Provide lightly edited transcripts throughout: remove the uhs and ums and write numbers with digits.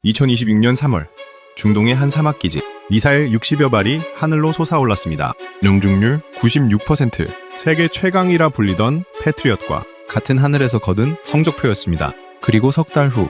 2026년 3월 중동의 한 사막기지 미사일 60여 발이 하늘로 솟아올랐습니다. 명중률 96%, 세계 최강이라 불리던 패트리엇과 같은 하늘에서 거둔 성적표였습니다. 그리고 석 달 후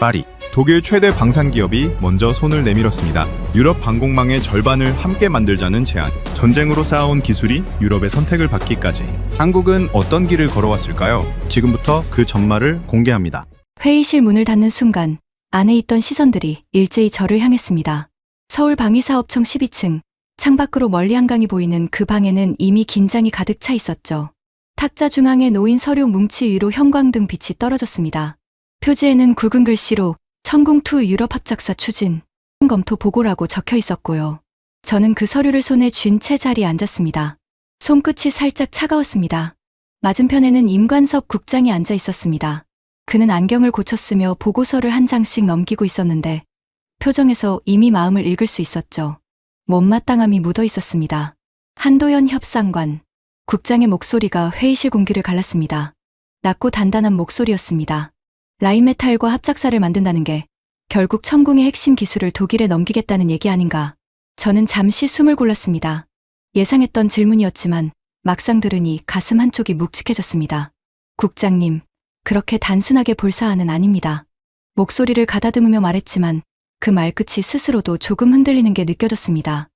파리, 독일 최대 방산 기업이 먼저 손을 내밀었습니다. 유럽 방공망의 절반을 함께 만들자는 제안, 전쟁으로 쌓아온 기술이 유럽의 선택을 받기까지 한국은 어떤 길을 걸어왔을까요? 지금부터 그 전말을 공개합니다. 회의실 문을 닫는 순간 안에 있던 시선들이 일제히 저를 향했습니다. 서울 방위사업청 12층, 창밖으로 멀리 한강이 보이는 그 방에는 이미 긴장이 가득 차 있었죠. 탁자 중앙에 놓인 서류 뭉치 위로 형광등 빛이 떨어졌습니다. 표지에는 굵은 글씨로 천궁2 유럽 합작사 추진, 검토 보고라고 적혀 있었고요. 저는 그 서류를 손에 쥔 채 자리에 앉았습니다. 손끝이 살짝 차가웠습니다. 맞은편에는 임관섭 국장이 앉아 있었습니다. 그는 안경을 고쳤으며 보고서를 한 장씩 넘기고 있었는데 표정에서 이미 마음을 읽을 수 있었죠. 못마땅함이 묻어 있었습니다. 한도연 협상관. 국장의 목소리가 회의실 공기를 갈랐습니다. 낮고 단단한 목소리였습니다. 라인메탈과 합작사를 만든다는 게 결국 천궁의 핵심 기술을 독일에 넘기겠다는 얘기 아닌가. 저는 잠시 숨을 골랐습니다. 예상했던 질문이었지만 막상 들으니 가슴 한쪽이 묵직해졌습니다. 국장님, 그렇게 단순하게 볼 사안은 아닙니다. 목소리를 가다듬으며 말했지만 그 말끝이 스스로도 조금 흔들리는 게 느껴졌습니다.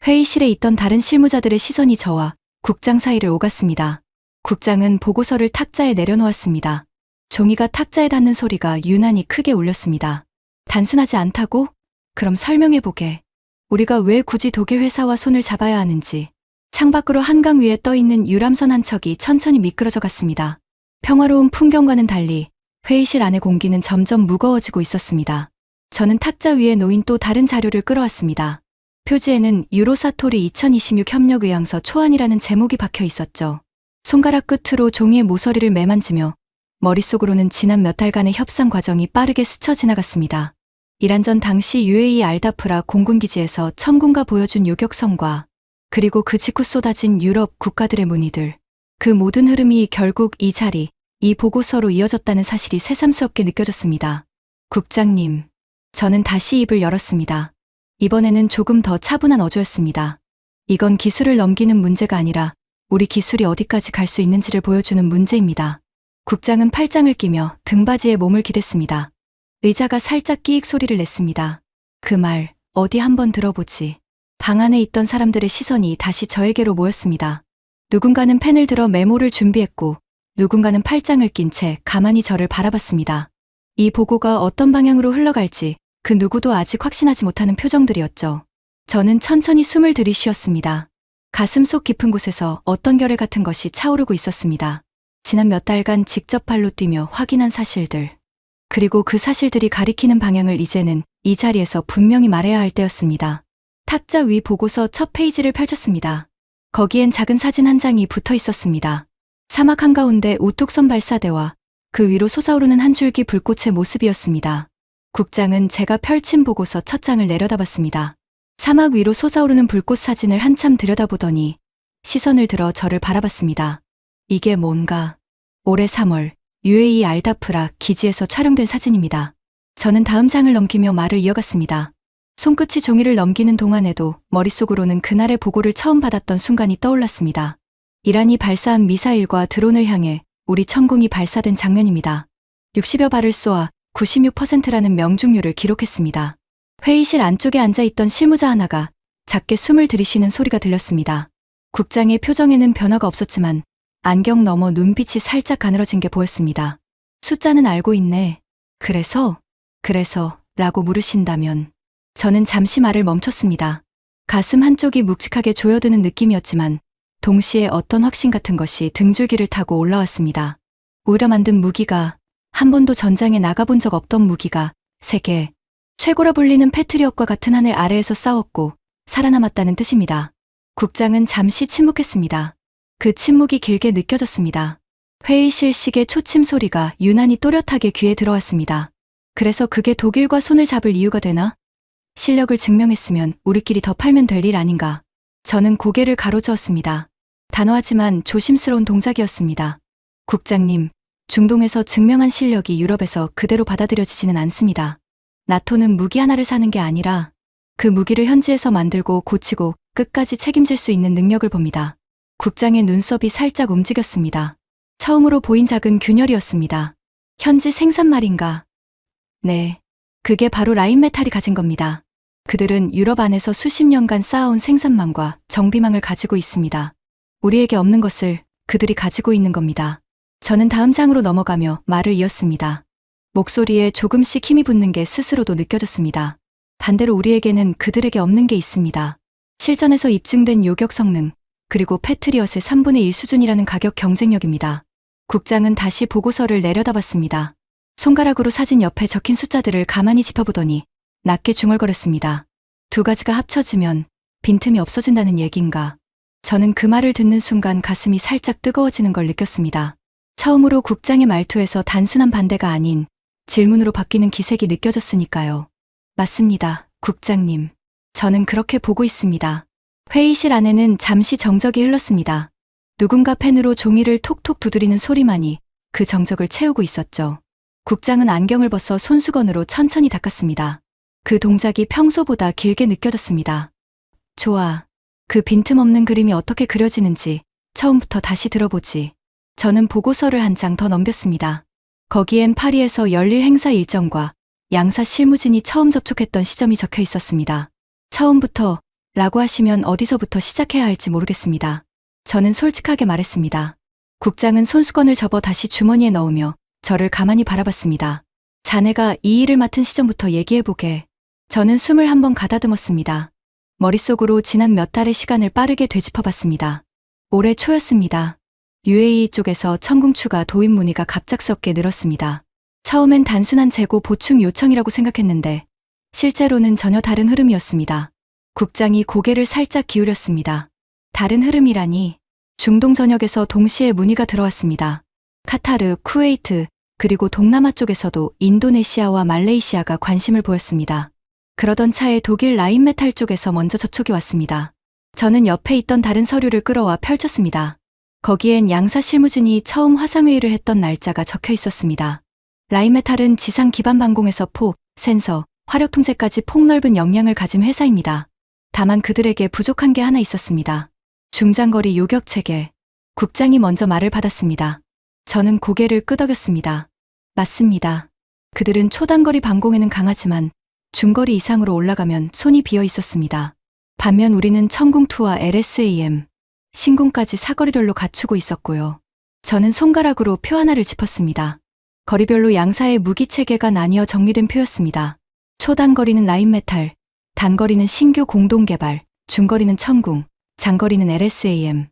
회의실에 있던 다른 실무자들의 시선이 저와 국장 사이를 오갔습니다. 국장은 보고서를 탁자에 내려놓았습니다. 종이가 탁자에 닿는 소리가 유난히 크게 울렸습니다. 단순하지 않다고? 그럼 설명해보게. 우리가 왜 굳이 독일 회사와 손을 잡아야 하는지. 창밖으로 한강 위에 떠있는 유람선 한 척이 천천히 미끄러져 갔습니다. 평화로운 풍경과는 달리 회의실 안의 공기는 점점 무거워지고 있었습니다. 저는 탁자 위에 놓인 또 다른 자료를 끌어왔습니다. 표지에는 유로사토리 2026 협력의향서 초안이라는 제목이 박혀 있었죠. 손가락 끝으로 종이의 모서리를 매만지며 머릿속으로는 지난 몇 달간의 협상 과정이 빠르게 스쳐 지나갔습니다. 이란전 당시 UAE 알다프라 공군기지에서 천군가 보여준 요격성과 그리고 그 직후 쏟아진 유럽 국가들의 문의들. 그 모든 흐름이 결국 이 자리, 이 보고서로 이어졌다는 사실이 새삼스럽게 느껴졌습니다. 국장님, 저는 다시 입을 열었습니다. 이번에는 조금 더 차분한 어조였습니다. 이건 기술을 넘기는 문제가 아니라 우리 기술이 어디까지 갈 수 있는지를 보여주는 문제입니다. 국장은 팔짱을 끼며 등받이에 몸을 기댔습니다. 의자가 살짝 끼익 소리를 냈습니다. 그 말, 어디 한번 들어보지. 방 안에 있던 사람들의 시선이 다시 저에게로 모였습니다. 누군가는 펜을 들어 메모를 준비했고 누군가는 팔짱을 낀 채 가만히 저를 바라봤습니다. 이 보고가 어떤 방향으로 흘러갈지 그 누구도 아직 확신하지 못하는 표정들이었죠. 저는 천천히 숨을 들이쉬었습니다. 가슴 속 깊은 곳에서 어떤 결의 같은 것이 차오르고 있었습니다. 지난 몇 달간 직접 발로 뛰며 확인한 사실들. 그리고 그 사실들이 가리키는 방향을 이제는 이 자리에서 분명히 말해야 할 때였습니다. 탁자 위 보고서 첫 페이지를 펼쳤습니다. 거기엔 작은 사진 한 장이 붙어 있었습니다. 사막 한가운데 우뚝선 발사대와 그 위로 솟아오르는 한 줄기 불꽃의 모습이었습니다. 국장은 제가 펼친 보고서 첫 장을 내려다봤습니다. 사막 위로 솟아오르는 불꽃 사진을 한참 들여다보더니 시선을 들어 저를 바라봤습니다. 이게 뭔가. 올해 3월 UAE 알다프라 기지에서 촬영된 사진입니다. 저는 다음 장을 넘기며 말을 이어갔습니다. 손끝이 종이를 넘기는 동안에도 머릿속으로는 그날의 보고를 처음 받았던 순간이 떠올랐습니다. 이란이 발사한 미사일과 드론을 향해 우리 천궁이 발사된 장면입니다. 60여 발을 쏘아 96%라는 명중률을 기록했습니다. 회의실 안쪽에 앉아있던 실무자 하나가 작게 숨을 들이쉬는 소리가 들렸습니다. 국장의 표정에는 변화가 없었지만 안경 너머 눈빛이 살짝 가늘어진 게 보였습니다. 숫자는 알고 있네. 그래서 라고 물으신다면. 저는 잠시 말을 멈췄습니다. 가슴 한쪽이 묵직하게 조여드는 느낌이었지만 동시에 어떤 확신 같은 것이 등줄기를 타고 올라왔습니다. 우려 만든 무기가, 한 번도 전장에 나가본 적 없던 무기가 세계 최고라 불리는 패트리엇과 같은 하늘 아래에서 싸웠고 살아남았다는 뜻입니다. 국장은 잠시 침묵했습니다. 그 침묵이 길게 느껴졌습니다. 회의실 시계 초침 소리가 유난히 또렷하게 귀에 들어왔습니다. 그래서 그게 독일과 손을 잡을 이유가 되나? 실력을 증명했으면 우리끼리 더 팔면 될 일 아닌가. 저는 고개를 가로저었습니다. 단호하지만 조심스러운 동작이었습니다. 국장님, 중동에서 증명한 실력이 유럽에서 그대로 받아들여지지는 않습니다. 나토는 무기 하나를 사는 게 아니라 그 무기를 현지에서 만들고 고치고 끝까지 책임질 수 있는 능력을 봅니다. 국장의 눈썹이 살짝 움직였습니다. 처음으로 보인 작은 균열이었습니다. 현지 생산 말인가? 네. 그게 바로 라인메탈이 가진 겁니다. 그들은 유럽 안에서 수십 년간 쌓아온 생산망과 정비망을 가지고 있습니다. 우리에게 없는 것을 그들이 가지고 있는 겁니다. 저는 다음 장으로 넘어가며 말을 이었습니다. 목소리에 조금씩 힘이 붙는 게 스스로도 느껴졌습니다. 반대로 우리에게는 그들에게 없는 게 있습니다. 실전에서 입증된 요격 성능, 그리고 패트리엇의 3분의 1 수준이라는 가격 경쟁력입니다. 국장은 다시 보고서를 내려다봤습니다. 손가락으로 사진 옆에 적힌 숫자들을 가만히 짚어보더니 낮게 중얼거렸습니다. 두 가지가 합쳐지면 빈틈이 없어진다는 얘긴가. 저는 그 말을 듣는 순간 가슴이 살짝 뜨거워지는 걸 느꼈습니다. 처음으로 국장의 말투에서 단순한 반대가 아닌 질문으로 바뀌는 기색이 느껴졌으니까요. 맞습니다, 국장님. 저는 그렇게 보고 있습니다. 회의실 안에는 잠시 정적이 흘렀습니다. 누군가 펜으로 종이를 톡톡 두드리는 소리만이 그 정적을 채우고 있었죠. 국장은 안경을 벗어 손수건으로 천천히 닦았습니다. 그 동작이 평소보다 길게 느껴졌습니다. 좋아. 그 빈틈없는 그림이 어떻게 그려지는지 처음부터 다시 들어보지. 저는 보고서를 한 장 더 넘겼습니다. 거기엔 파리에서 열릴 행사 일정과 양사 실무진이 처음 접촉했던 시점이 적혀 있었습니다. 처음부터 라고 하시면 어디서부터 시작해야 할지 모르겠습니다. 저는 솔직하게 말했습니다. 국장은 손수건을 접어 다시 주머니에 넣으며 저를 가만히 바라봤습니다. 자네가 이 일을 맡은 시점부터 얘기해보게. 저는 숨을 한번 가다듬었습니다. 머릿속으로 지난 몇 달의 시간을 빠르게 되짚어봤습니다. 올해 초였습니다. UAE 쪽에서 천궁추가 도입 문의가 갑작스럽게 늘었습니다. 처음엔 단순한 재고 보충 요청이라고 생각했는데 실제로는 전혀 다른 흐름이었습니다. 국장이 고개를 살짝 기울였습니다. 다른 흐름이라니. 중동 전역에서 동시에 문의가 들어왔습니다. 카타르, 쿠웨이트, 그리고 동남아 쪽에서도 인도네시아와 말레이시아가 관심을 보였습니다. 그러던 차에 독일 라인메탈 쪽에서 먼저 접촉이 왔습니다. 저는 옆에 있던 다른 서류를 끌어와 펼쳤습니다. 거기엔 양사 실무진이 처음 화상회의를 했던 날짜가 적혀 있었습니다. 라인메탈은 지상 기반 방공에서 포, 센서, 화력 통제까지 폭넓은 역량을 가진 회사입니다. 다만 그들에게 부족한 게 하나 있었습니다. 중장거리 요격 체계. 국장이 먼저 말을 받았습니다. 저는 고개를 끄덕였습니다. 맞습니다. 그들은 초단거리 방공에는 강하지만 중거리 이상으로 올라가면 손이 비어 있었습니다. 반면 우리는 천궁2와 LSAM, 신궁까지 사거리별로 갖추고 있었고요. 저는 손가락으로 표 하나를 짚었습니다. 거리별로 양사의 무기 체계가 나뉘어 정리된 표였습니다. 초단거리는 라인메탈, 단거리는 신규 공동개발, 중거리는 천궁, 장거리는 LSAM.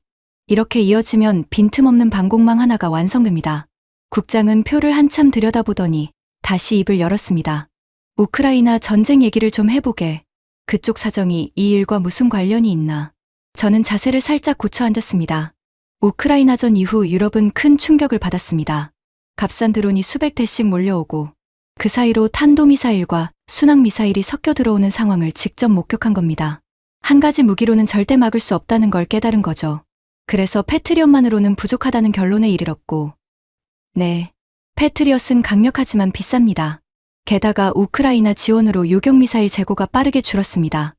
이렇게 이어지면 빈틈없는 방공망 하나가 완성됩니다. 국장은 표를 한참 들여다보더니 다시 입을 열었습니다. 우크라이나 전쟁 얘기를 좀 해보게. 그쪽 사정이 이 일과 무슨 관련이 있나. 저는 자세를 살짝 굳혀 앉았습니다. 우크라이나전 이후 유럽은 큰 충격을 받았습니다. 값싼 드론이 수백 대씩 몰려오고 그 사이로 탄도미사일과 순항미사일이 섞여 들어오는 상황을 직접 목격한 겁니다. 한 가지 무기로는 절대 막을 수 없다는 걸 깨달은 거죠. 그래서 패트리엇만으로는 부족하다는 결론에 이르렀고, 네, 패트리엇은 강력하지만 비쌉니다. 게다가 우크라이나 지원으로 요격미사일 재고가 빠르게 줄었습니다.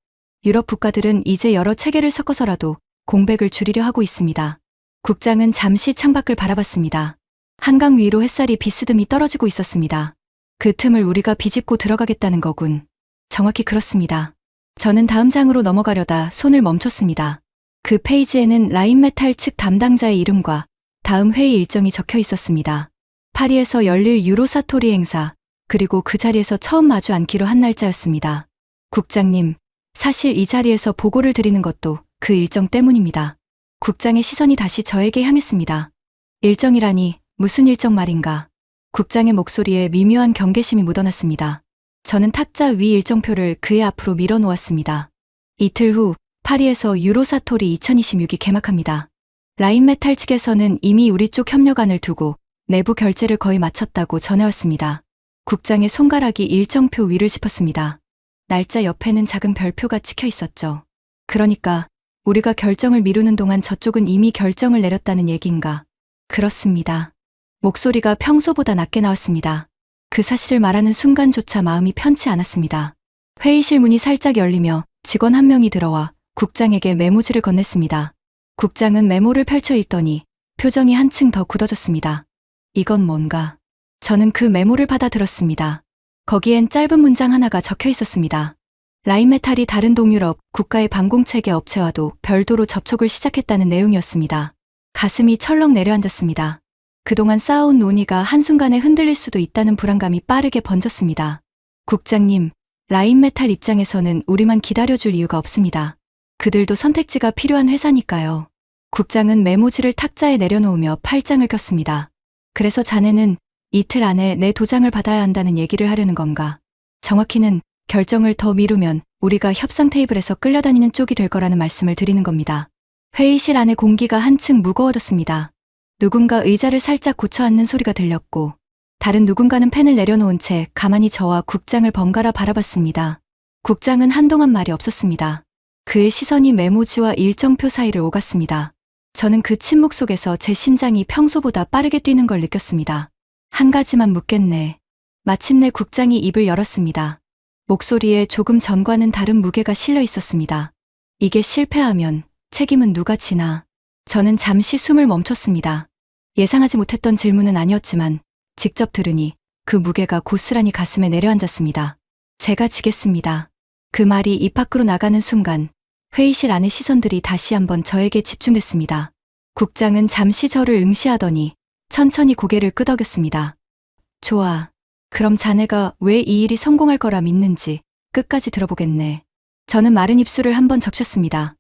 유럽 국가들은 이제 여러 체계를 섞어서라도 공백을 줄이려 하고 있습니다. 국장은 잠시 창밖을 바라봤습니다. 한강 위로 햇살이 비스듬히 떨어지고 있었습니다. 그 틈을 우리가 비집고 들어가겠다는 거군. 정확히 그렇습니다. 저는 다음 장으로 넘어가려다 손을 멈췄습니다. 그 페이지에는 라인메탈 측 담당자의 이름과 다음 회의 일정이 적혀 있었습니다. 파리에서 열릴 유로사토리 행사, 그리고 그 자리에서 처음 마주 앉기로 한 날짜였습니다. 국장님, 사실 이 자리에서 보고를 드리는 것도 그 일정 때문입니다. 국장의 시선이 다시 저에게 향했습니다. 일정이라니 무슨 일정 말인가. 국장의 목소리에 미묘한 경계심이 묻어났습니다. 저는 탁자 위 일정표를 그의 앞으로 밀어놓았습니다. 이틀 후 파리에서 유로사토리 2026이 개막합니다. 라인메탈 측에서는 이미 우리 쪽 협력안을 두고 내부 결제를 거의 마쳤다고 전해왔습니다. 국장의 손가락이 일정표 위를 짚었습니다. 날짜 옆에는 작은 별표가 찍혀 있었죠. 그러니까 우리가 결정을 미루는 동안 저쪽은 이미 결정을 내렸다는 얘긴가. 그렇습니다. 목소리가 평소보다 낮게 나왔습니다. 그 사실을 말하는 순간조차 마음이 편치 않았습니다. 회의실 문이 살짝 열리며 직원 한 명이 들어와 국장에게 메모지를 건넸습니다. 국장은 메모를 펼쳐 읽더니 표정이 한층 더 굳어졌습니다. 이건 뭔가? 저는 그 메모를 받아들었습니다. 거기엔 짧은 문장 하나가 적혀 있었습니다. 라인메탈이 다른 동유럽 국가의 방공체계 업체와도 별도로 접촉을 시작했다는 내용이었습니다. 가슴이 철렁 내려앉았습니다. 그동안 쌓아온 논의가 한순간에 흔들릴 수도 있다는 불안감이 빠르게 번졌습니다. 국장님, 라인메탈 입장에서는 우리만 기다려줄 이유가 없습니다. 그들도 선택지가 필요한 회사니까요. 국장은 메모지를 탁자에 내려놓으며 팔짱을 꼈습니다. 그래서 자네는 이틀 안에 내 도장을 받아야 한다는 얘기를 하려는 건가? 정확히는 결정을 더 미루면 우리가 협상 테이블에서 끌려다니는 쪽이 될 거라는 말씀을 드리는 겁니다. 회의실 안의 공기가 한층 무거워졌습니다. 누군가 의자를 살짝 고쳐 앉는 소리가 들렸고 다른 누군가는 펜을 내려놓은 채 가만히 저와 국장을 번갈아 바라봤습니다. 국장은 한동안 말이 없었습니다. 그의 시선이 메모지와 일정표 사이를 오갔습니다. 저는 그 침묵 속에서 제 심장이 평소보다 빠르게 뛰는 걸 느꼈습니다. 한 가지만 묻겠네. 마침내 국장이 입을 열었습니다. 목소리에 조금 전과는 다른 무게가 실려 있었습니다. 이게 실패하면 책임은 누가 지나? 저는 잠시 숨을 멈췄습니다. 예상하지 못했던 질문은 아니었지만 직접 들으니 그 무게가 고스란히 가슴에 내려앉았습니다. 제가 지겠습니다. 그 말이 입 밖으로 나가는 순간 회의실 안의 시선들이 다시 한번 저에게 집중됐습니다. 국장은 잠시 저를 응시하더니 천천히 고개를 끄덕였습니다. 좋아. 그럼 자네가 왜 이 일이 성공할 거라 믿는지 끝까지 들어보겠네. 저는 마른 입술을 한번 적셨습니다.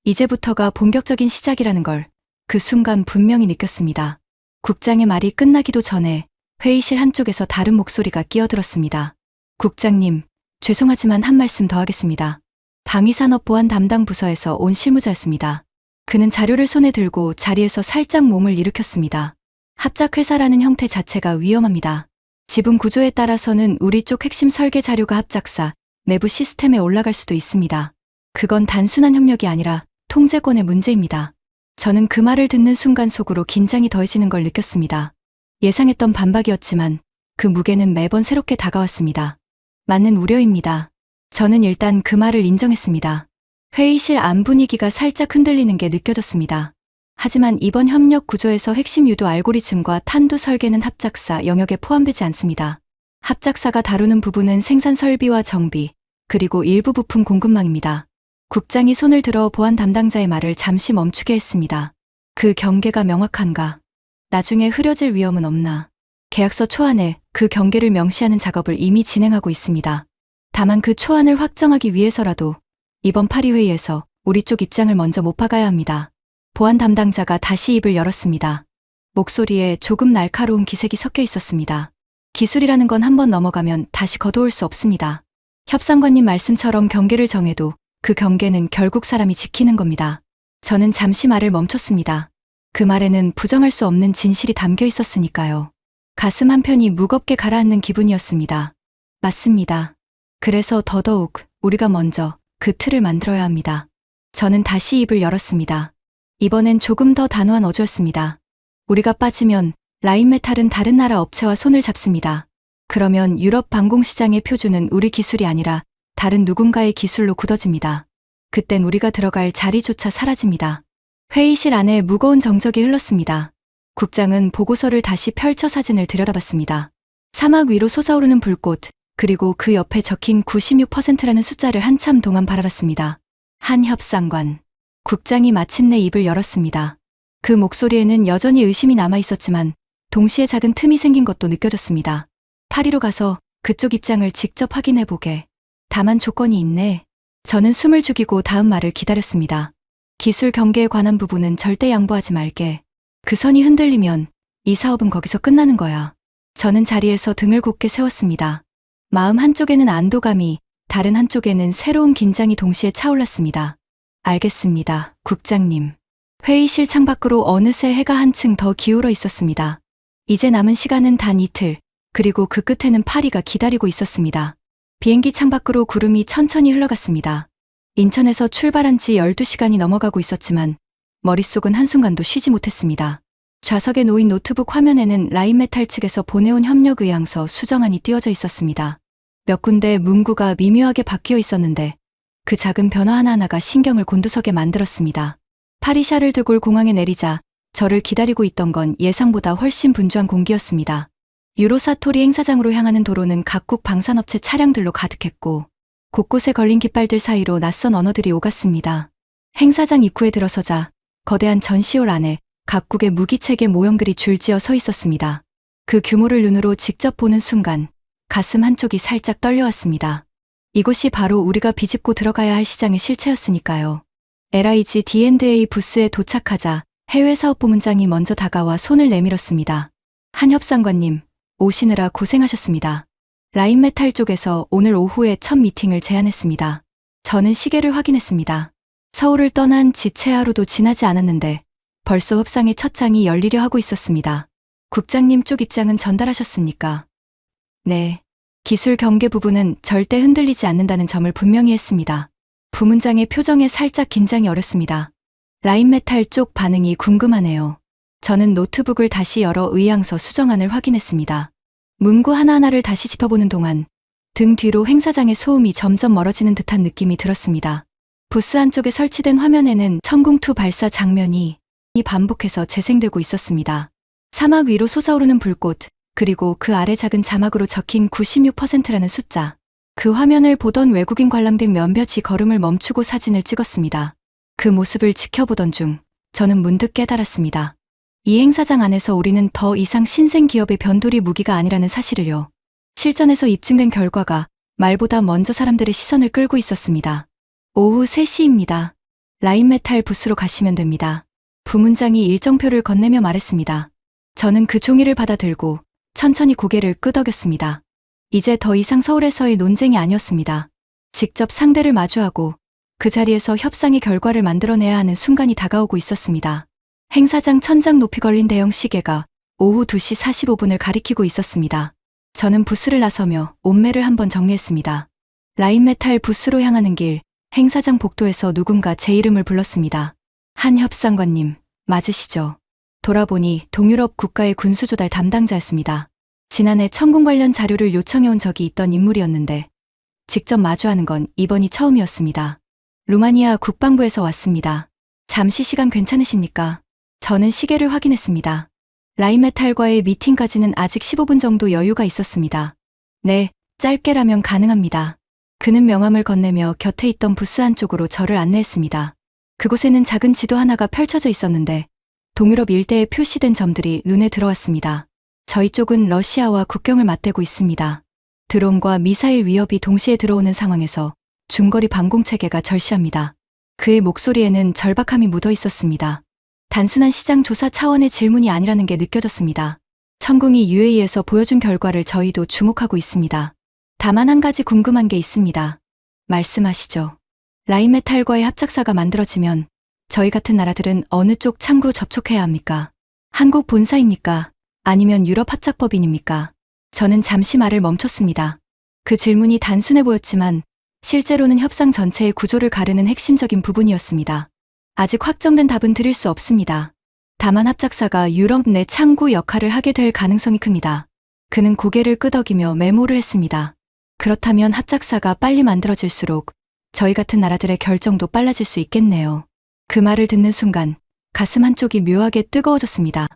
이제부터가 본격적인 시작이라는 걸 그 순간 분명히 느꼈습니다. 국장의 말이 끝나기도 전에 회의실 한쪽에서 다른 목소리가 끼어들었습니다. 국장님, 죄송하지만 한 말씀 더 하겠습니다. 방위산업보안 담당 부서에서 온 실무자였습니다. 그는 자료를 손에 들고 자리에서 살짝 몸을 일으켰습니다. 합작회사라는 형태 자체가 위험합니다. 지분 구조에 따라서는 우리 쪽 핵심 설계 자료가 합작사 내부 시스템에 올라갈 수도 있습니다. 그건 단순한 협력이 아니라 통제권의 문제입니다. 저는 그 말을 듣는 순간 속으로 긴장이 더해지는 걸 느꼈습니다. 예상했던 반박이었지만 그 무게는 매번 새롭게 다가왔습니다. 맞는 우려입니다. 저는 일단 그 말을 인정했습니다. 회의실 안 분위기가 살짝 흔들리는 게 느껴졌습니다. 하지만 이번 협력 구조에서 핵심 유도 알고리즘과 탄두 설계는 합작사 영역에 포함되지 않습니다. 합작사가 다루는 부분은 생산 설비와 정비, 그리고 일부 부품 공급망입니다. 국장이 손을 들어 보안 담당자의 말을 잠시 멈추게 했습니다. 그 경계가 명확한가? 나중에 흐려질 위험은 없나? 계약서 초안에 그 경계를 명시하는 작업을 이미 진행하고 있습니다. 다만 그 초안을 확정하기 위해서라도 이번 파리회의에서 우리 쪽 입장을 먼저 못 박아야 합니다. 보안 담당자가 다시 입을 열었습니다. 목소리에 조금 날카로운 기색이 섞여 있었습니다. 기술이라는 건 한번 넘어가면 다시 거두올 수 없습니다. 협상관님 말씀처럼 경계를 정해도 그 경계는 결국 사람이 지키는 겁니다. 저는 잠시 말을 멈췄습니다. 그 말에는 부정할 수 없는 진실이 담겨 있었으니까요. 가슴 한편이 무겁게 가라앉는 기분이었습니다. 맞습니다. 그래서 더더욱 우리가 먼저 그 틀을 만들어야 합니다. 저는 다시 입을 열었습니다. 이번엔 조금 더 단호한 어조였습니다. 우리가 빠지면 라인메탈은 다른 나라 업체와 손을 잡습니다. 그러면 유럽 방공시장의 표준은 우리 기술이 아니라 다른 누군가의 기술로 굳어집니다. 그땐 우리가 들어갈 자리조차 사라집니다. 회의실 안에 무거운 정적이 흘렀습니다. 국장은 보고서를 다시 펼쳐 사진을 들여다봤습니다. 사막 위로 솟아오르는 불꽃, 그리고 그 옆에 적힌 96%라는 숫자를 한참 동안 바라봤습니다. 한 협상관. 국장이 마침내 입을 열었습니다. 그 목소리에는 여전히 의심이 남아 있었지만 동시에 작은 틈이 생긴 것도 느껴졌습니다. 파리로 가서 그쪽 입장을 직접 확인해보게. 다만 조건이 있네. 저는 숨을 죽이고 다음 말을 기다렸습니다. 기술 경계에 관한 부분은 절대 양보하지 말게. 그 선이 흔들리면 이 사업은 거기서 끝나는 거야. 저는 자리에서 등을 곧게 세웠습니다. 마음 한쪽에는 안도감이, 다른 한쪽에는 새로운 긴장이 동시에 차올랐습니다. 알겠습니다, 국장님. 회의실 창밖으로 어느새 해가 한층 더 기울어 있었습니다. 이제 남은 시간은 단 이틀, 그리고 그 끝에는 파리가 기다리고 있었습니다. 비행기 창밖으로 구름이 천천히 흘러갔습니다. 인천에서 출발한 지 12시간이 넘어가고 있었지만 머릿속은 한순간도 쉬지 못했습니다. 좌석에 놓인 노트북 화면에는 라인메탈 측에서 보내온 협력 의향서 수정안이 띄워져 있었습니다. 몇 군데 문구가 미묘하게 바뀌어 있었는데 그 작은 변화 하나하나가 신경을 곤두서게 만들었습니다. 파리샤를 드골 공항에 내리자 저를 기다리고 있던 건 예상보다 훨씬 분주한 공기였습니다. 유로사토리 행사장으로 향하는 도로는 각국 방산업체 차량들로 가득했고 곳곳에 걸린 깃발들 사이로 낯선 언어들이 오갔습니다. 행사장 입구에 들어서자 거대한 전시홀 안에 각국의 무기체계 모형들이 줄지어 서 있었습니다. 그 규모를 눈으로 직접 보는 순간 가슴 한쪽이 살짝 떨려왔습니다. 이곳이 바로 우리가 비집고 들어가야 할 시장의 실체였으니까요. LIG D&A 부스에 도착하자 해외 사업부문장이 먼저 다가와 손을 내밀었습니다. 한 협상관님, 오시느라 고생하셨습니다. 라인메탈 쪽에서 오늘 오후에 첫 미팅을 제안했습니다. 저는 시계를 확인했습니다. 서울을 떠난 지 채 하루도 지나지 않았는데 벌써 협상의 첫 장이 열리려 하고 있었습니다. 국장님 쪽 입장은 전달하셨습니까? 네. 기술 경계 부분은 절대 흔들리지 않는다는 점을 분명히 했습니다. 부문장의 표정에 살짝 긴장이 어렸습니다. 라인메탈 쪽 반응이 궁금하네요. 저는 노트북을 다시 열어 의향서 수정안을 확인했습니다. 문구 하나하나를 다시 짚어보는 동안 등 뒤로 행사장의 소음이 점점 멀어지는 듯한 느낌이 들었습니다. 부스 안쪽에 설치된 화면에는 천궁2 발사 장면이 반복해서 재생되고 있었습니다. 사막 위로 솟아오르는 불꽃, 그리고 그 아래 작은 자막으로 적힌 96%라는 숫자. 그 화면을 보던 외국인 관람객 몇몇이 걸음을 멈추고 사진을 찍었습니다. 그 모습을 지켜보던 중 저는 문득 깨달았습니다. 이 행사장 안에서 우리는 더 이상 신생 기업의 변두리 무기가 아니라는 사실을요. 실전에서 입증된 결과가 말보다 먼저 사람들의 시선을 끌고 있었습니다. 오후 3시입니다. 라인메탈 부스로 가시면 됩니다. 부문장이 일정표를 건네며 말했습니다. 저는 그 종이를 받아들고 천천히 고개를 끄덕였습니다. 이제 더 이상 서울에서의 논쟁이 아니었습니다. 직접 상대를 마주하고 그 자리에서 협상의 결과를 만들어내야 하는 순간이 다가오고 있었습니다. 행사장 천장 높이 걸린 대형 시계가 오후 2시 45분을 가리키고 있었습니다. 저는 부스를 나서며 옷매를 한번 정리했습니다. 라인메탈 부스로 향하는 길, 행사장 복도에서 누군가 제 이름을 불렀습니다. 한 협상관님, 맞으시죠? 돌아보니 동유럽 국가의 군수조달 담당자였습니다. 지난해 천궁 관련 자료를 요청해온 적이 있던 인물이었는데 직접 마주하는 건 이번이 처음이었습니다. 루마니아 국방부에서 왔습니다. 잠시 시간 괜찮으십니까? 저는 시계를 확인했습니다. 라인메탈과의 미팅까지는 아직 15분 정도 여유가 있었습니다. 네, 짧게라면 가능합니다. 그는 명함을 건네며 곁에 있던 부스 안쪽으로 저를 안내했습니다. 그곳에는 작은 지도 하나가 펼쳐져 있었는데 동유럽 일대에 표시된 점들이 눈에 들어왔습니다. 저희 쪽은 러시아와 국경을 맞대고 있습니다. 드론과 미사일 위협이 동시에 들어오는 상황에서 중거리 방공체계가 절실합니다. 그의 목소리에는 절박함이 묻어 있었습니다. 단순한 시장 조사 차원의 질문이 아니라는 게 느껴졌습니다. 천궁이 UAE에서 보여준 결과를 저희도 주목하고 있습니다. 다만 한 가지 궁금한 게 있습니다. 말씀하시죠. 라인메탈과의 합작사가 만들어지면 저희 같은 나라들은 어느 쪽 창구로 접촉해야 합니까? 한국 본사입니까? 아니면 유럽 합작법인입니까? 저는 잠시 말을 멈췄습니다. 그 질문이 단순해 보였지만 실제로는 협상 전체의 구조를 가르는 핵심적인 부분이었습니다. 아직 확정된 답은 드릴 수 없습니다. 다만 합작사가 유럽 내 창구 역할을 하게 될 가능성이 큽니다. 그는 고개를 끄덕이며 메모를 했습니다. 그렇다면 합작사가 빨리 만들어질수록 저희 같은 나라들의 결정도 빨라질 수 있겠네요. 그 말을 듣는 순간 가슴 한쪽이 묘하게 뜨거워졌습니다.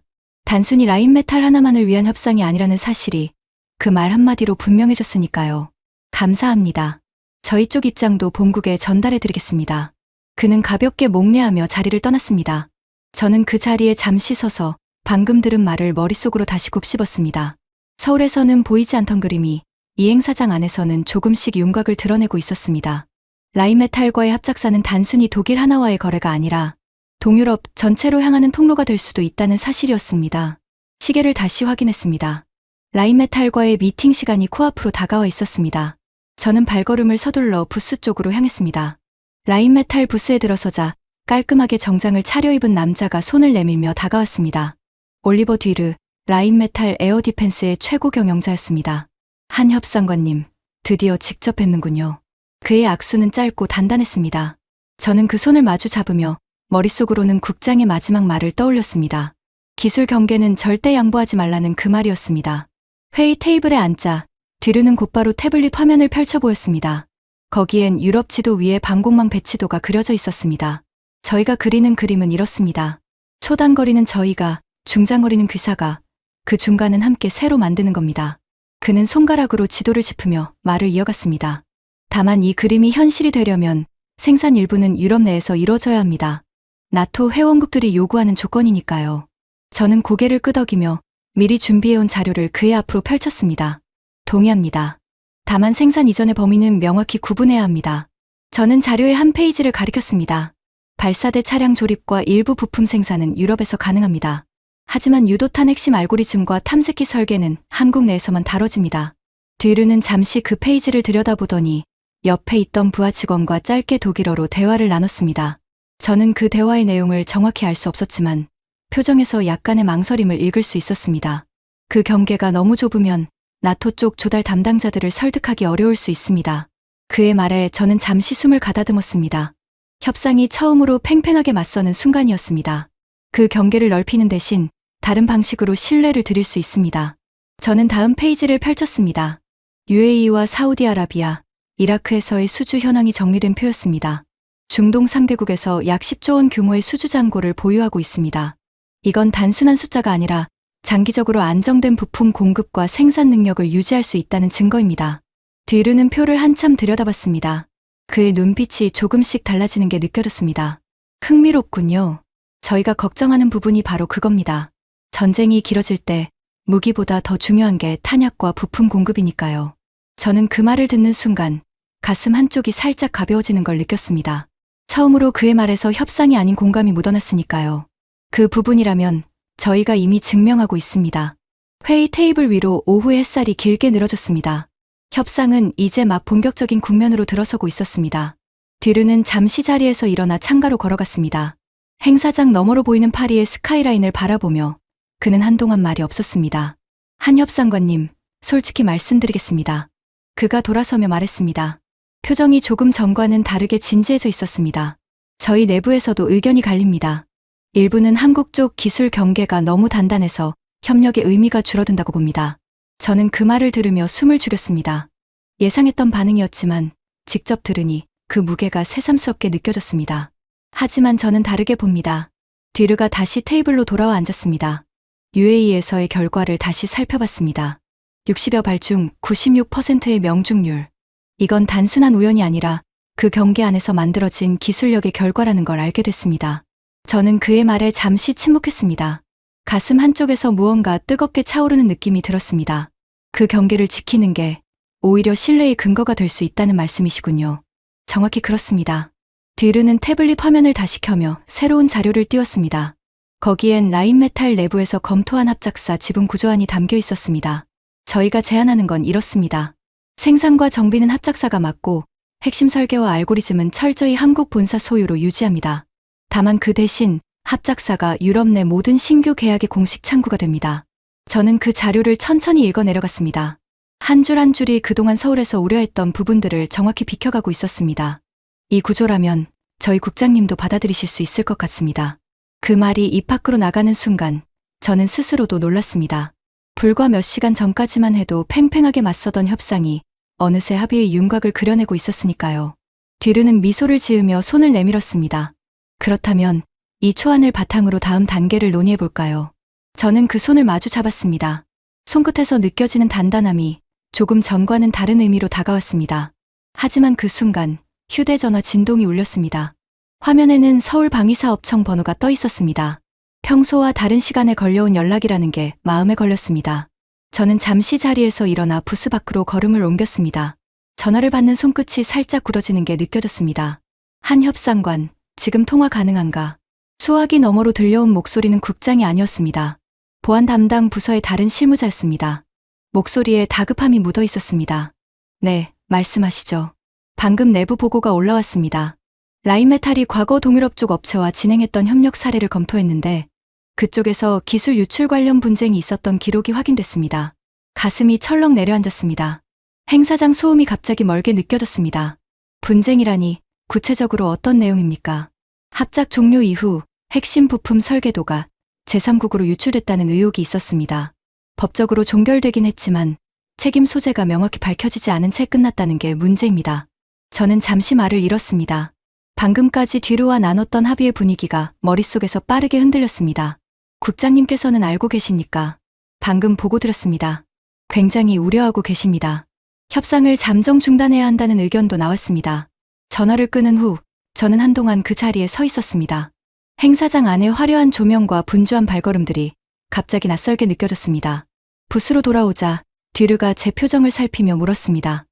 단순히 라인메탈 하나만을 위한 협상이 아니라는 사실이 그 말 한마디로 분명해졌으니까요. 감사합니다. 저희 쪽 입장도 본국에 전달해드리겠습니다. 그는 가볍게 목례하며 자리를 떠났습니다. 저는 그 자리에 잠시 서서 방금 들은 말을 머릿속으로 다시 곱씹었습니다. 서울에서는 보이지 않던 그림이 이 행사장 안에서는 조금씩 윤곽을 드러내고 있었습니다. 라인메탈과의 합작사는 단순히 독일 하나와의 거래가 아니라 동유럽 전체로 향하는 통로가 될 수도 있다는 사실이었습니다. 시계를 다시 확인했습니다. 라인메탈과의 미팅 시간이 코앞으로 다가와 있었습니다. 저는 발걸음을 서둘러 부스 쪽으로 향했습니다. 라인메탈 부스에 들어서자 깔끔하게 정장을 차려입은 남자가 손을 내밀며 다가왔습니다. 올리버 뒤르, 라인메탈 에어디펜스의 최고 경영자였습니다. 한 협상관님, 드디어 직접 뵙는군요. 그의 악수는 짧고 단단했습니다. 저는 그 손을 마주 잡으며 머릿속으로는 국장의 마지막 말을 떠올렸습니다. 기술 경계는 절대 양보하지 말라는 그 말이었습니다. 회의 테이블에 앉자 뒤르는 곧바로 태블릿 화면을 펼쳐 보였습니다. 거기엔 유럽 지도 위에 방공망 배치도가 그려져 있었습니다. 저희가 그리는 그림은 이렇습니다. 초단거리는 저희가, 중장거리는 귀사가, 그 중간은 함께 새로 만드는 겁니다. 그는 손가락으로 지도를 짚으며 말을 이어갔습니다. 다만 이 그림이 현실이 되려면 생산 일부는 유럽 내에서 이루어져야 합니다. 나토 회원국들이 요구하는 조건이니까요. 저는 고개를 끄덕이며 미리 준비해온 자료를 그의 앞으로 펼쳤습니다. 동의합니다. 다만 생산 이전의 범위는 명확히 구분해야 합니다. 저는 자료의 한 페이지를 가리켰습니다. 발사대 차량 조립과 일부 부품 생산은 유럽에서 가능합니다. 하지만 유도탄 핵심 알고리즘과 탐색기 설계는 한국 내에서만 다뤄집니다. 뒤르는 잠시 그 페이지를 들여다보더니 옆에 있던 부하 직원과 짧게 독일어로 대화를 나눴습니다. 저는 그 대화의 내용을 정확히 알 수 없었지만 표정에서 약간의 망설임을 읽을 수 있었습니다. 그 경계가 너무 좁으면 나토 쪽 조달 담당자들을 설득하기 어려울 수 있습니다. 그의 말에 저는 잠시 숨을 가다듬었습니다. 협상이 처음으로 팽팽하게 맞서는 순간이었습니다. 그 경계를 넓히는 대신 다른 방식으로 신뢰를 드릴 수 있습니다. 저는 다음 페이지를 펼쳤습니다. UAE와 사우디아라비아, 이라크에서의 수주 현황이 정리된 표였습니다. 중동 3개국에서 약 10조 원 규모의 수주 잔고를 보유하고 있습니다. 이건 단순한 숫자가 아니라 장기적으로 안정된 부품 공급과 생산 능력을 유지할 수 있다는 증거입니다. 뒤르는 표를 한참 들여다봤습니다. 그의 눈빛이 조금씩 달라지는 게 느껴졌습니다. 흥미롭군요. 저희가 걱정하는 부분이 바로 그겁니다. 전쟁이 길어질 때 무기보다 더 중요한 게 탄약과 부품 공급이니까요. 저는 그 말을 듣는 순간 가슴 한쪽이 살짝 가벼워지는 걸 느꼈습니다. 처음으로 그의 말에서 협상이 아닌 공감이 묻어났으니까요. 그 부분이라면 저희가 이미 증명하고 있습니다. 회의 테이블 위로 오후의 햇살이 길게 늘어졌습니다. 협상은 이제 막 본격적인 국면으로 들어서고 있었습니다. 뒤르는 잠시 자리에서 일어나 창가로 걸어갔습니다. 행사장 너머로 보이는 파리의 스카이라인을 바라보며 그는 한동안 말이 없었습니다. 한 협상관님, 솔직히 말씀드리겠습니다. 그가 돌아서며 말했습니다. 표정이 조금 전과는 다르게 진지해져 있었습니다. 저희 내부에서도 의견이 갈립니다. 일부는 한국 쪽 기술 경계가 너무 단단해서 협력의 의미가 줄어든다고 봅니다. 저는 그 말을 들으며 숨을 죽였습니다. 예상했던 반응이었지만 직접 들으니 그 무게가 새삼스럽게 느껴졌습니다. 하지만 저는 다르게 봅니다. 뒤르가 다시 테이블로 돌아와 앉았습니다. UAE에서의 결과를 다시 살펴봤습니다. 60여 발 중 96%의 명중률. 이건 단순한 우연이 아니라 그 경계 안에서 만들어진 기술력의 결과라는 걸 알게 됐습니다. 저는 그의 말에 잠시 침묵했습니다. 가슴 한쪽에서 무언가 뜨겁게 차오르는 느낌이 들었습니다. 그 경계를 지키는 게 오히려 신뢰의 근거가 될 수 있다는 말씀이시군요. 정확히 그렇습니다. 뒤르는 태블릿 화면을 다시 켜며 새로운 자료를 띄웠습니다. 거기엔 라인메탈 내부에서 검토한 합작사 지분 구조안이 담겨 있었습니다. 저희가 제안하는 건 이렇습니다. 생산과 정비는 합작사가 맡고 핵심 설계와 알고리즘은 철저히 한국 본사 소유로 유지합니다. 다만 그 대신 합작사가 유럽 내 모든 신규 계약의 공식 창구가 됩니다. 저는 그 자료를 천천히 읽어 내려갔습니다. 한 줄 한 줄이 그동안 서울에서 우려했던 부분들을 정확히 비켜가고 있었습니다. 이 구조라면 저희 국장님도 받아들이실 수 있을 것 같습니다. 그 말이 입 밖으로 나가는 순간 저는 스스로도 놀랐습니다. 불과 몇 시간 전까지만 해도 팽팽하게 맞서던 협상이 어느새 합의의 윤곽을 그려내고 있었으니까요. 뒤르는 미소를 지으며 손을 내밀었습니다. 그렇다면 이 초안을 바탕으로 다음 단계를 논의해볼까요? 저는 그 손을 마주 잡았습니다. 손끝에서 느껴지는 단단함이 조금 전과는 다른 의미로 다가왔습니다. 하지만 그 순간 휴대전화 진동이 울렸습니다. 화면에는 서울 방위사업청 번호가 떠 있었습니다. 평소와 다른 시간에 걸려온 연락이라는 게 마음에 걸렸습니다. 저는 잠시 자리에서 일어나 부스 밖으로 걸음을 옮겼습니다. 전화를 받는 손끝이 살짝 굳어지는 게 느껴졌습니다. 한 협상관, 지금 통화 가능한가? 수화기 너머로 들려온 목소리는 국장이 아니었습니다. 보안 담당 부서의 다른 실무자였습니다. 목소리에 다급함이 묻어 있었습니다. 네, 말씀하시죠. 방금 내부 보고가 올라왔습니다. 라인메탈이 과거 동유럽 쪽 업체와 진행했던 협력 사례를 검토했는데 그쪽에서 기술 유출 관련 분쟁이 있었던 기록이 확인됐습니다. 가슴이 철렁 내려앉았습니다. 행사장 소음이 갑자기 멀게 느껴졌습니다. 분쟁이라니 구체적으로 어떤 내용입니까? 합작 종료 이후 핵심 부품 설계도가 제3국으로 유출됐다는 의혹이 있었습니다. 법적으로 종결되긴 했지만 책임 소재가 명확히 밝혀지지 않은 채 끝났다는 게 문제입니다. 저는 잠시 말을 잃었습니다. 방금까지 뒤로와 나눴던 합의의 분위기가 머릿속에서 빠르게 흔들렸습니다. 국장님께서는 알고 계십니까? 방금 보고 드렸습니다. 굉장히 우려하고 계십니다. 협상을 잠정 중단해야 한다는 의견도 나왔습니다. 전화를 끊은 후 저는 한동안 그 자리에 서 있었습니다. 행사장 안의 화려한 조명과 분주한 발걸음들이 갑자기 낯설게 느껴졌습니다. 부스로 돌아오자 뒤르가 제 표정을 살피며 물었습니다.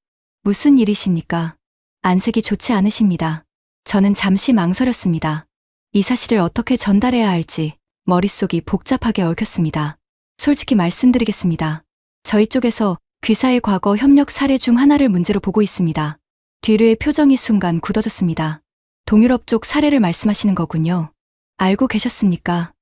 무슨 일이십니까? 안색이 좋지 않으십니다. 저는 잠시 망설였습니다. 이 사실을 어떻게 전달해야 할지 머릿속이 복잡하게 얽혔습니다. 솔직히 말씀드리겠습니다. 저희 쪽에서 귀사의 과거 협력 사례 중 하나를 문제로 보고 있습니다. 뒤르의 표정이 순간 굳어졌습니다. 동유럽 쪽 사례를 말씀하시는 거군요. 알고 계셨습니까?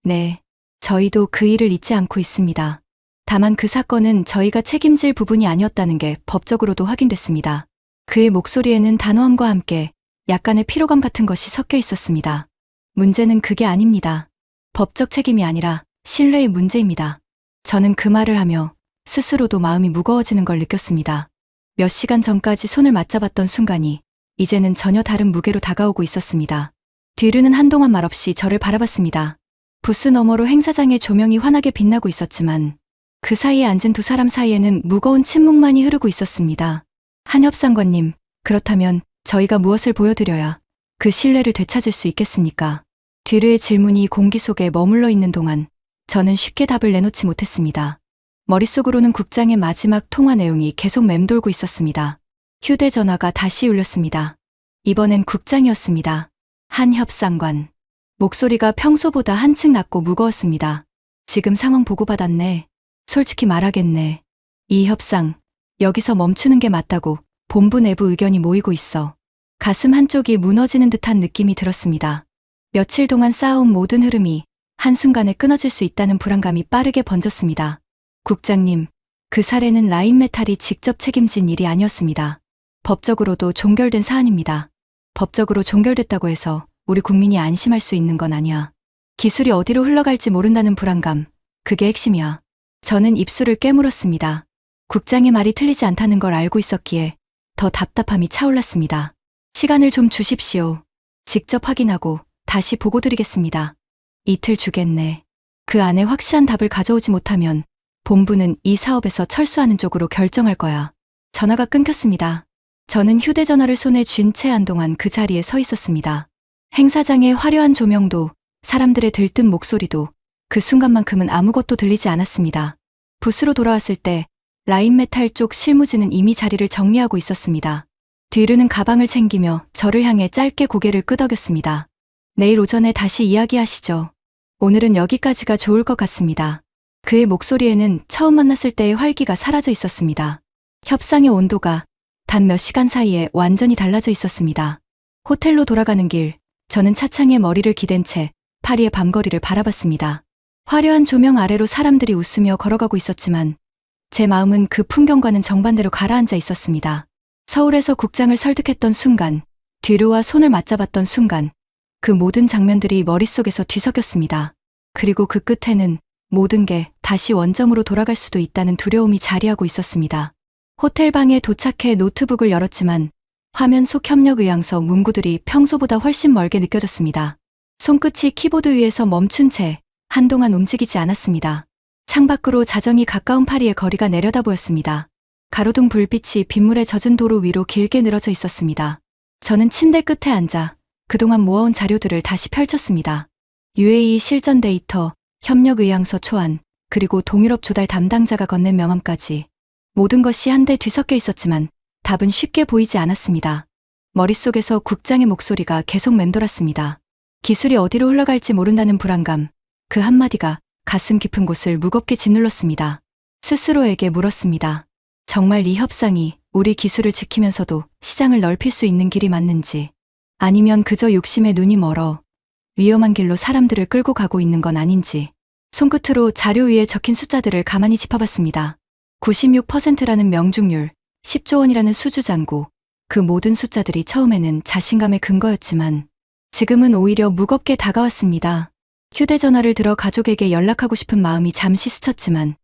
네. 저희도 그 일을 잊지 않고 있습니다. 다만 그 사건은 저희가 책임질 부분이 아니었다는 게 법적으로도 확인됐습니다. 그의 목소리에는 단호함과 함께 약간의 피로감 같은 것이 섞여 있었습니다. 문제는 그게 아닙니다. 법적 책임이 아니라 신뢰의 문제입니다. 저는 그 말을 하며 스스로도 마음이 무거워지는 걸 느꼈습니다. 몇 시간 전까지 손을 맞잡았던 순간이 이제는 전혀 다른 무게로 다가오고 있었습니다. 뒤르는 한동안 말없이 저를 바라봤습니다. 부스 너머로 행사장의 조명이 환하게 빛나고 있었지만 그 사이에 앉은 두 사람 사이에는 무거운 침묵만이 흐르고 있었습니다. 한 협상관님, 그렇다면 저희가 무엇을 보여드려야 그 신뢰를 되찾을 수 있겠습니까? 뒤르의 질문이 공기 속에 머물러 있는 동안 저는 쉽게 답을 내놓지 못했습니다. 머릿속으로는 국장의 마지막 통화 내용이 계속 맴돌고 있었습니다. 휴대전화가 다시 울렸습니다. 이번엔 국장이었습니다. 한 협상관. 목소리가 평소보다 한층 낮고 무거웠습니다. 지금 상황 보고받았네. 솔직히 말하겠네. 이 협상, 여기서 멈추는 게 맞다고 본부 내부 의견이 모이고 있어. 가슴 한쪽이 무너지는 듯한 느낌이 들었습니다. 며칠 동안 쌓아온 모든 흐름이 한순간에 끊어질 수 있다는 불안감이 빠르게 번졌습니다. 국장님, 그 사례는 라인메탈이 직접 책임진 일이 아니었습니다. 법적으로도 종결된 사안입니다. 법적으로 종결됐다고 해서 우리 국민이 안심할 수 있는 건 아니야. 기술이 어디로 흘러갈지 모른다는 불안감, 그게 핵심이야. 저는 입술을 깨물었습니다. 국장의 말이 틀리지 않다는 걸 알고 있었기에 더 답답함이 차올랐습니다. 시간을 좀 주십시오. 직접 확인하고 다시 보고 드리겠습니다. 이틀 주겠네. 그 안에 확실한 답을 가져오지 못하면 본부는 이 사업에서 철수하는 쪽으로 결정할 거야. 전화가 끊겼습니다. 저는 휴대전화를 손에 쥔 채 한동안 그 자리에 서 있었습니다. 행사장의 화려한 조명도 사람들의 들뜬 목소리도 그 순간만큼은 아무것도 들리지 않았습니다. 부스로 돌아왔을 때 라인메탈 쪽 실무진은 이미 자리를 정리하고 있었습니다. 뒤르는 가방을 챙기며 저를 향해 짧게 고개를 끄덕였습니다. 내일 오전에 다시 이야기하시죠. 오늘은 여기까지가 좋을 것 같습니다. 그의 목소리에는 처음 만났을 때의 활기가 사라져 있었습니다. 협상의 온도가 단 몇 시간 사이에 완전히 달라져 있었습니다. 호텔로 돌아가는 길, 저는 차창에 머리를 기댄 채 파리의 밤거리를 바라봤습니다. 화려한 조명 아래로 사람들이 웃으며 걸어가고 있었지만 제 마음은 그 풍경과는 정반대로 가라앉아 있었습니다. 서울에서 국장을 설득했던 순간, 뒤로와 손을 맞잡았던 순간, 그 모든 장면들이 머릿속에서 뒤섞였습니다. 그리고 그 끝에는 모든 게 다시 원점으로 돌아갈 수도 있다는 두려움이 자리하고 있었습니다. 호텔 방에 도착해 노트북을 열었지만 화면 속 협력 의향서 문구들이 평소보다 훨씬 멀게 느껴졌습니다. 손끝이 키보드 위에서 멈춘 채 한동안 움직이지 않았습니다. 창밖으로 자정이 가까운 파리의 거리가 내려다 보였습니다. 가로등 불빛이 빗물에 젖은 도로 위로 길게 늘어져 있었습니다. 저는 침대 끝에 앉아 그동안 모아온 자료들을 다시 펼쳤습니다. UAE 실전 데이터, 협력 의향서 초안, 그리고 동유럽 조달 담당자가 건넨 명함까지 모든 것이 한데 뒤섞여 있었지만 답은 쉽게 보이지 않았습니다. 머릿속에서 국장의 목소리가 계속 맴돌았습니다. 기술이 어디로 흘러갈지 모른다는 불안감, 그 한마디가 가슴 깊은 곳을 무겁게 짓눌렀습니다. 스스로에게 물었습니다. 정말 이 협상이 우리 기술을 지키면서도 시장을 넓힐 수 있는 길이 맞는지, 아니면 그저 욕심에 눈이 멀어 위험한 길로 사람들을 끌고 가고 있는 건 아닌지. 손끝으로 자료 위에 적힌 숫자들을 가만히 짚어봤습니다. 96%라는 명중률, 10조 원이라는 수주잔고, 그 모든 숫자들이 처음에는 자신감의 근거였지만 지금은 오히려 무겁게 다가왔습니다. 휴대전화를 들어 가족에게 연락하고 싶은 마음이 잠시 스쳤지만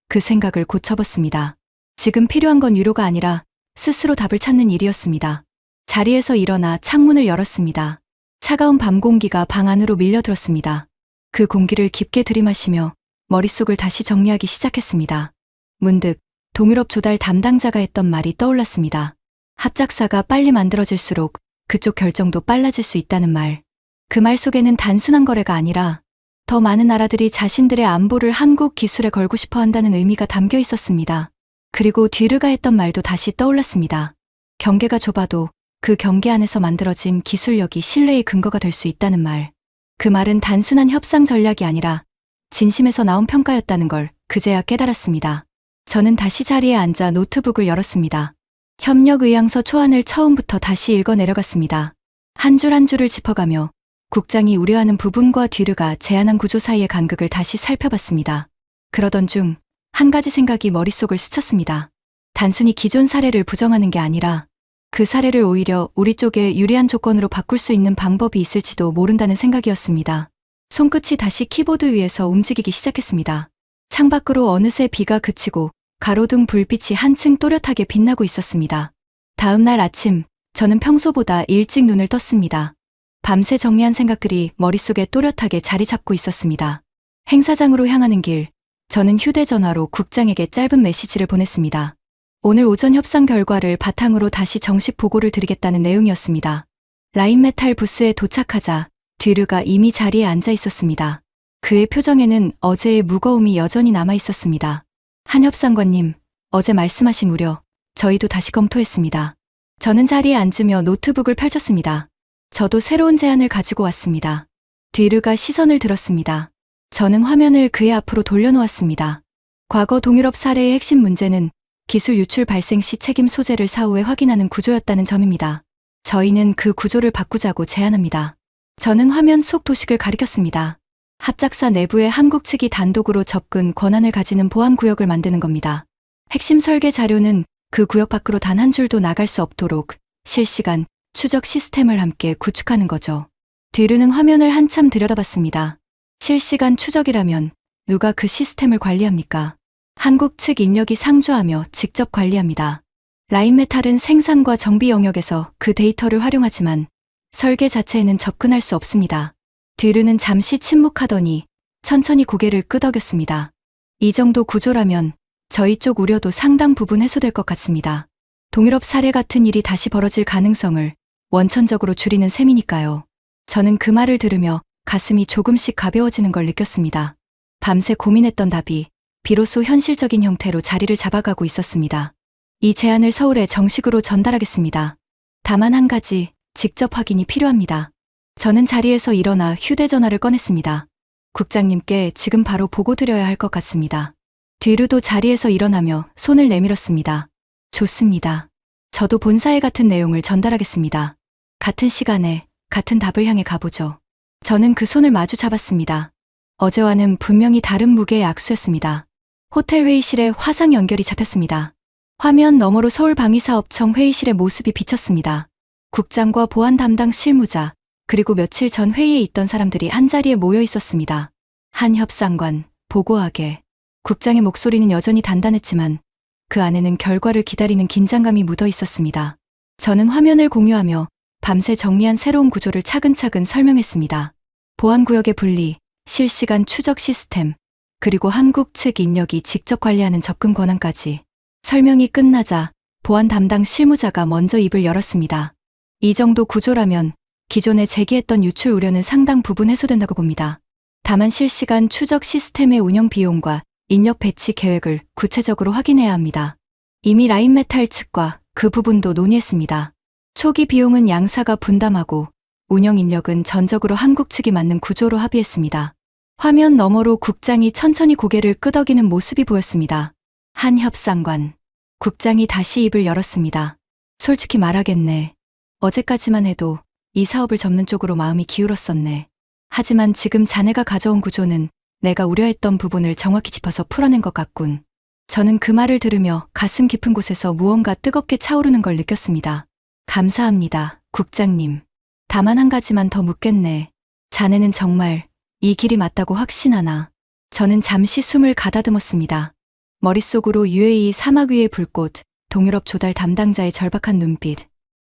그 생각을 곧 접었습니다. 지금 필요한 건 위로가 아니라 스스로 답을 찾는 일이었습니다. 자리에서 일어나 창문을 열었습니다. 차가운 밤 공기가 방 안으로 밀려들었습니다. 그 공기를 깊게 들이마시며 머릿속을 다시 정리하기 시작했습니다. 문득 동유럽 조달 담당자가 했던 말이 떠올랐습니다. 합작사가 빨리 만들어질수록 그쪽 결정도 빨라질 수 있다는 말. 그 말 속에는 단순한 거래가 아니라 더 많은 나라들이 자신들의 안보를 한국 기술에 걸고 싶어 한다는 의미가 담겨 있었습니다. 그리고 뒤르가 했던 말도 다시 떠올랐습니다. 경계가 좁아도 그 경계 안에서 만들어진 기술력이 신뢰의 근거가 될 수 있다는 말. 그 말은 단순한 협상 전략이 아니라 진심에서 나온 평가였다는 걸 그제야 깨달았습니다. 저는 다시 자리에 앉아 노트북을 열었습니다. 협력 의향서 초안을 처음부터 다시 읽어 내려갔습니다. 한 줄 한 줄을 짚어가며 국장이 우려하는 부분과 뒤르가 제안한 구조 사이의 간극을 다시 살펴봤습니다. 그러던 중 한 가지 생각이 머릿속을 스쳤습니다. 단순히 기존 사례를 부정하는 게 아니라 그 사례를 오히려 우리 쪽에 유리한 조건으로 바꿀 수 있는 방법이 있을지도 모른다는 생각이었습니다. 손끝이 다시 키보드 위에서 움직이기 시작했습니다. 창밖으로 어느새 비가 그치고 가로등 불빛이 한층 또렷하게 빛나고 있었습니다. 다음 날 아침, 저는 평소보다 일찍 눈을 떴습니다. 밤새 정리한 생각들이 머릿속에 또렷하게 자리 잡고 있었습니다. 행사장으로 향하는 길, 저는 휴대전화로 국장에게 짧은 메시지를 보냈습니다. 오늘 오전 협상 결과를 바탕으로 다시 정식 보고를 드리겠다는 내용이었습니다. 라인메탈 부스에 도착하자 뒤르가 이미 자리에 앉아 있었습니다. 그의 표정에는 어제의 무거움이 여전히 남아 있었습니다. 한 협상관님, 어제 말씀하신 우려, 저희도 다시 검토했습니다. 저는 자리에 앉으며 노트북을 펼쳤습니다. 저도 새로운 제안을 가지고 왔습니다. 뒤르가 시선을 들었습니다. 저는 화면을 그의 앞으로 돌려놓았습니다. 과거 동유럽 사례의 핵심 문제는 기술 유출 발생 시 책임 소재를 사후에 확인하는 구조였다는 점입니다. 저희는 그 구조를 바꾸자고 제안합니다. 저는 화면 속 도식을 가리켰습니다. 합작사 내부에 한국 측이 단독으로 접근 권한을 가지는 보안 구역을 만드는 겁니다. 핵심 설계 자료는 그 구역 밖으로 단 한 줄도 나갈 수 없도록 실시간 추적 시스템을 함께 구축하는 거죠. 뒤르는 화면을 한참 들여다봤습니다. 실시간 추적이라면 누가 그 시스템을 관리합니까? 한국 측 인력이 상주하며 직접 관리합니다. 라인메탈은 생산과 정비 영역에서 그 데이터를 활용하지만 설계 자체에는 접근할 수 없습니다. 뒤르는 잠시 침묵하더니 천천히 고개를 끄덕였습니다. 이 정도 구조라면 저희 쪽 우려도 상당 부분 해소될 것 같습니다. 동유럽 사례 같은 일이 다시 벌어질 가능성을 원천적으로 줄이는 셈이니까요. 저는 그 말을 들으며 가슴이 조금씩 가벼워지는 걸 느꼈습니다. 밤새 고민했던 답이 비로소 현실적인 형태로 자리를 잡아가고 있었습니다. 이 제안을 서울에 정식으로 전달하겠습니다. 다만 한 가지, 직접 확인이 필요합니다. 저는 자리에서 일어나 휴대전화를 꺼냈습니다. 국장님께 지금 바로 보고 드려야 할 것 같습니다. 뒤로도 자리에서 일어나며 손을 내밀었습니다. 좋습니다. 저도 본사에 같은 내용을 전달하겠습니다. 같은 시간에 같은 답을 향해 가보죠. 저는 그 손을 마주 잡았습니다. 어제와는 분명히 다른 무게의 악수였습니다. 호텔 회의실에 화상 연결이 잡혔습니다. 화면 너머로 서울방위사업청 회의실의 모습이 비쳤습니다. 국장과 보안 담당 실무자, 그리고 며칠 전 회의에 있던 사람들이 한자리에 모여 있었습니다. 한 협상관, 보고하게. 국장의 목소리는 여전히 단단했지만 그 안에는 결과를 기다리는 긴장감이 묻어 있었습니다. 저는 화면을 공유하며 밤새 정리한 새로운 구조를 차근차근 설명했습니다. 보안구역의 분리, 실시간 추적 시스템, 그리고 한국 측 인력이 직접 관리하는 접근 권한까지. 설명이 끝나자 보안 담당 실무자가 먼저 입을 열었습니다. 이 정도 구조라면 기존에 제기했던 유출 우려는 상당 부분 해소된다고 봅니다. 다만 실시간 추적 시스템의 운영 비용과 인력 배치 계획을 구체적으로 확인해야 합니다. 이미 라인메탈 측과 그 부분도 논의했습니다. 초기 비용은 양사가 분담하고 운영 인력은 전적으로 한국 측이 맞는 구조로 합의했습니다. 화면 너머로 국장이 천천히 고개를 끄덕이는 모습이 보였습니다. 한 협상관. 국장이 다시 입을 열었습니다. 솔직히 말하겠네. 어제까지만 해도 이 사업을 접는 쪽으로 마음이 기울었었네. 하지만 지금 자네가 가져온 구조는 내가 우려했던 부분을 정확히 짚어서 풀어낸 것 같군. 저는 그 말을 들으며 가슴 깊은 곳에서 무언가 뜨겁게 차오르는 걸 느꼈습니다. 감사합니다, 국장님. 다만 한 가지만 더 묻겠네. 자네는 정말 이 길이 맞다고 확신하나. 저는 잠시 숨을 가다듬었습니다. 머릿속으로 UAE 사막 위의 불꽃, 동유럽 조달 담당자의 절박한 눈빛,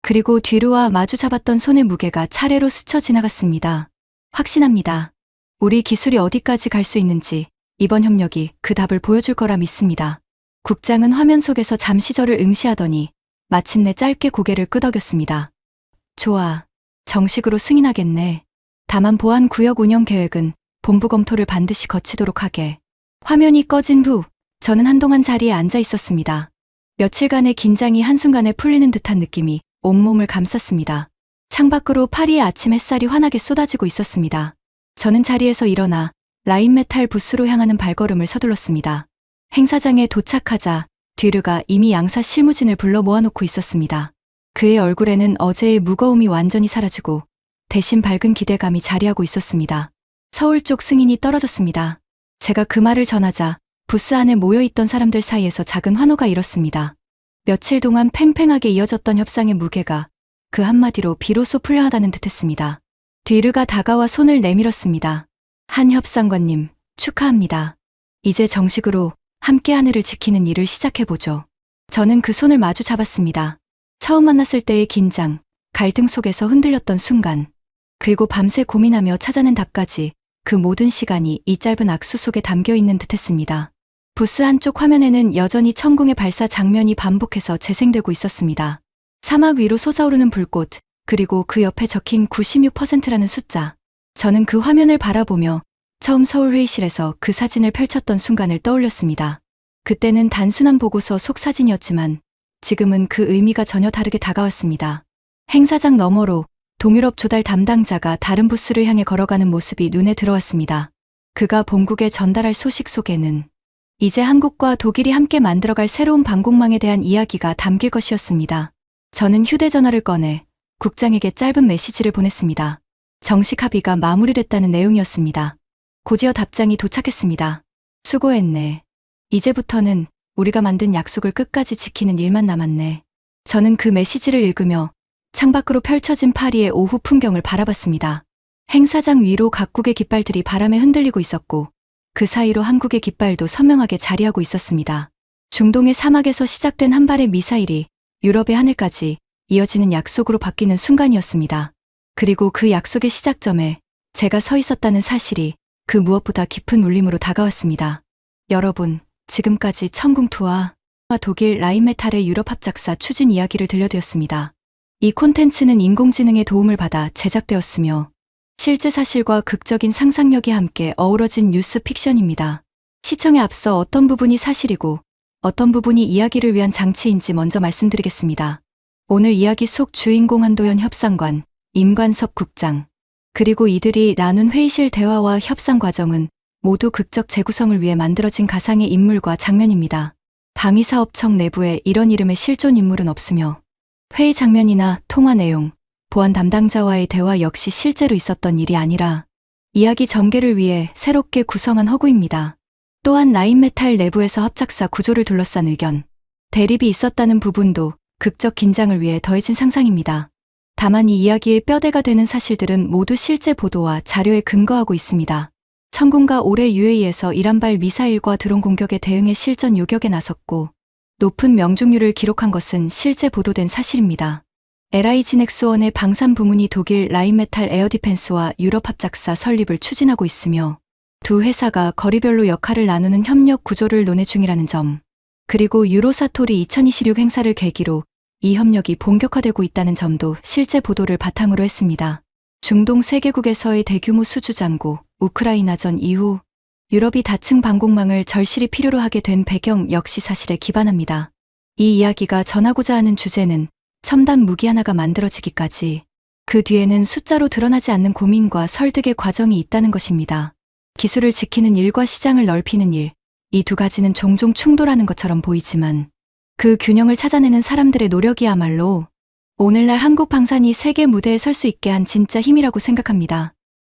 그리고 뒤로와 마주 잡았던 손의 무게가 차례로 스쳐 지나갔습니다. 확신합니다. 우리 기술이 어디까지 갈 수 있는지 이번 협력이 그 답을 보여줄 거라 믿습니다. 국장은 화면 속에서 잠시 저를 응시하더니 마침내 짧게 고개를 끄덕였습니다. 좋아. 정식으로 승인하겠네. 다만 보안 구역 운영 계획은 본부 검토를 반드시 거치도록 하게. 화면이 꺼진 후 저는 한동안 자리에 앉아 있었습니다. 며칠간의 긴장이 한순간에 풀리는 듯한 느낌이 온몸을 감쌌습니다. 창밖으로 파리의 아침 햇살이 환하게 쏟아지고 있었습니다. 저는 자리에서 일어나 라인메탈 부스로 향하는 발걸음을 서둘렀습니다. 행사장에 도착하자 뒤르가 이미 양사 실무진을 불러 모아놓고 있었습니다. 그의 얼굴에는 어제의 무거움이 완전히 사라지고 대신 밝은 기대감이 자리하고 있었습니다. 서울 쪽 승인이 떨어졌습니다. 제가 그 말을 전하자 부스 안에 모여있던 사람들 사이에서 작은 환호가 일었습니다. 며칠 동안 팽팽하게 이어졌던 협상의 무게가 그 한마디로 비로소 풀려하다는 듯했습니다. 뒤르가 다가와 손을 내밀었습니다. 한 협상관님, 축하합니다. 이제 정식으로 함께 하늘을 지키는 일을 시작해보죠. 저는 그 손을 마주 잡았습니다. 처음 만났을 때의 긴장, 갈등 속에서 흔들렸던 순간, 그리고 밤새 고민하며 찾아낸 답까지 그 모든 시간이 이 짧은 악수 속에 담겨있는 듯했습니다. 부스 한쪽 화면에는 여전히 천궁의 발사 장면이 반복해서 재생되고 있었습니다. 사막 위로 솟아오르는 불꽃, 그리고 그 옆에 적힌 96%라는 숫자. 저는 그 화면을 바라보며 처음 서울 회의실에서 그 사진을 펼쳤던 순간을 떠올렸습니다. 그때는 단순한 보고서 속 사진이었지만 지금은 그 의미가 전혀 다르게 다가왔습니다. 행사장 너머로 동유럽 조달 담당자가 다른 부스를 향해 걸어가는 모습이 눈에 들어왔습니다. 그가 본국에 전달할 소식 속에는 이제 한국과 독일이 함께 만들어갈 새로운 방공망에 대한 이야기가 담길 것이었습니다. 저는 휴대전화를 꺼내 국장에게 짧은 메시지를 보냈습니다. 정식 합의가 마무리됐다는 내용이었습니다. 곧이어 답장이 도착했습니다. 수고했네. 이제부터는 우리가 만든 약속을 끝까지 지키는 일만 남았네. 저는 그 메시지를 읽으며 창밖으로 펼쳐진 파리의 오후 풍경을 바라봤습니다. 행사장 위로 각국의 깃발들이 바람에 흔들리고 있었고 그 사이로 한국의 깃발도 선명하게 자리하고 있었습니다. 중동의 사막에서 시작된 한 발의 미사일이 유럽의 하늘까지 이어지는 약속으로 바뀌는 순간이었습니다. 그리고 그 약속의 시작점에 제가 서 있었다는 사실이 그 무엇보다 깊은 울림으로 다가왔습니다. 여러분, 지금까지 천궁2와 독일 라인메탈의 유럽 합작사 추진 이야기를 들려드렸습니다. 이 콘텐츠는 인공지능의 도움을 받아 제작되었으며 실제 사실과 극적인 상상력이 함께 어우러진 뉴스 픽션입니다. 시청에 앞서 어떤 부분이 사실이고 어떤 부분이 이야기를 위한 장치인지 먼저 말씀드리겠습니다. 오늘 이야기 속 주인공 한도현 협상관, 임관섭 국장, 그리고 이들이 나눈 회의실 대화와 협상 과정은 모두 극적 재구성을 위해 만들어진 가상의 인물과 장면입니다. 방위사업청 내부에 이런 이름의 실존 인물은 없으며 회의 장면이나 통화 내용, 보안 담당자와의 대화 역시 실제로 있었던 일이 아니라 이야기 전개를 위해 새롭게 구성한 허구입니다. 또한 라인메탈 내부에서 합작사 구조를 둘러싼 의견, 대립이 있었다는 부분도 극적 긴장을 위해 더해진 상상입니다. 다만 이 이야기의 뼈대가 되는 사실들은 모두 실제 보도와 자료에 근거하고 있습니다. 천군가 올해 UAE에서 이란발 미사일과 드론 공격에 대응해 실전 요격에 나섰고 높은 명중률을 기록한 것은 실제 보도된 사실입니다. LIG 넥스원의 방산 부문이 독일 라인메탈 에어디펜스와 유럽 합작사 설립을 추진하고 있으며 두 회사가 거리별로 역할을 나누는 협력 구조를 논의 중이라는 점, 그리고 유로사토리 2026 행사를 계기로 이 협력이 본격화되고 있다는 점도 실제 보도를 바탕으로 했습니다. 중동 3개국에서의 대규모 수주잔고, 우크라이나전 이후 유럽이 다층 방공망을 절실히 필요로 하게 된 배경 역시 사실에 기반합니다. 이 이야기가 전하고자 하는 주제는 첨단 무기 하나가 만들어지기까지 그 뒤에는 숫자로 드러나지 않는 고민과 설득의 과정이 있다는 것입니다. 기술을 지키는 일과 시장을 넓히는 일, 이 두 가지는 종종 충돌하는 것처럼 보이지만 그 균형을 찾아내는 사람들의 노력이야말로 오늘날 한국 방산이 세계 무대에 설 수 있게 한 진짜 힘이라고 생각합니다.